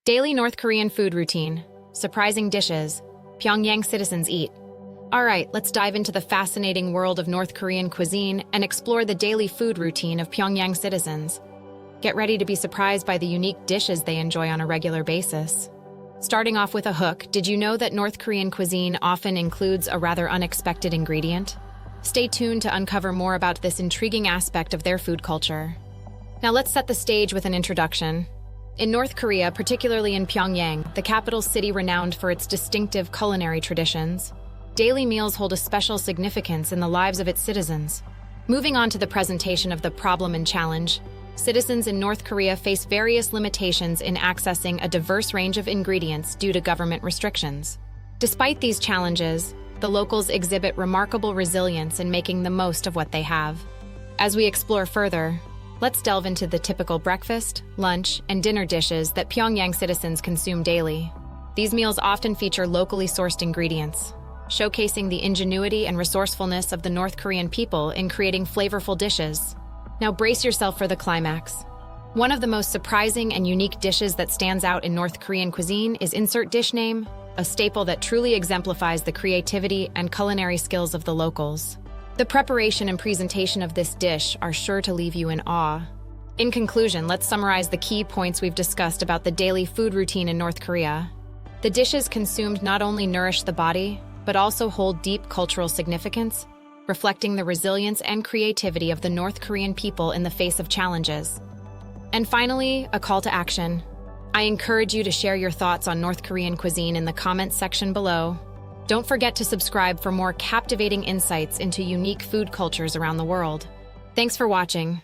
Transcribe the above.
Daily North Korean food routine. Surprising dishes. Pyongyang citizens eat. Alright, let's dive into the fascinating world of North Korean cuisine and explore the daily food routine of Pyongyang citizens. Get ready to be surprised by the unique dishes they enjoy on a regular basis. Starting off with a hook, did you know that North Korean cuisine often includes a rather unexpected ingredient? Stay tuned to uncover more about this intriguing aspect of their food culture. Now let's set the stage with an introduction. In North Korea, particularly in Pyongyang, the capital city renowned for its distinctive culinary traditions, daily meals hold a special significance in the lives of its citizens. Moving on to the presentation of the problem and challenge, citizens in North Korea face various limitations in accessing a diverse range of ingredients due to government restrictions. Despite these challenges, the locals exhibit remarkable resilience in making the most of what they have. As we explore further, let's delve into the typical breakfast, lunch, and dinner dishes that Pyongyang citizens consume daily. These meals often feature locally sourced ingredients, showcasing the ingenuity and resourcefulness of the North Korean people in creating flavorful dishes. Now brace yourself for the climax. One of the most surprising and unique dishes that stands out in North Korean cuisine is insert dish name, a staple that truly exemplifies the creativity and culinary skills of the locals. The preparation and presentation of this dish are sure to leave you in awe. In conclusion, let's summarize the key points we've discussed about the daily food routine in North Korea. The dishes consumed not only nourish the body, but also hold deep cultural significance, reflecting the resilience and creativity of the North Korean people in the face of challenges. And finally, a call to action. I encourage you to share your thoughts on North Korean cuisine in the comments section below. Don't forget to subscribe for more captivating insights into unique food cultures around the world. Thanks for watching.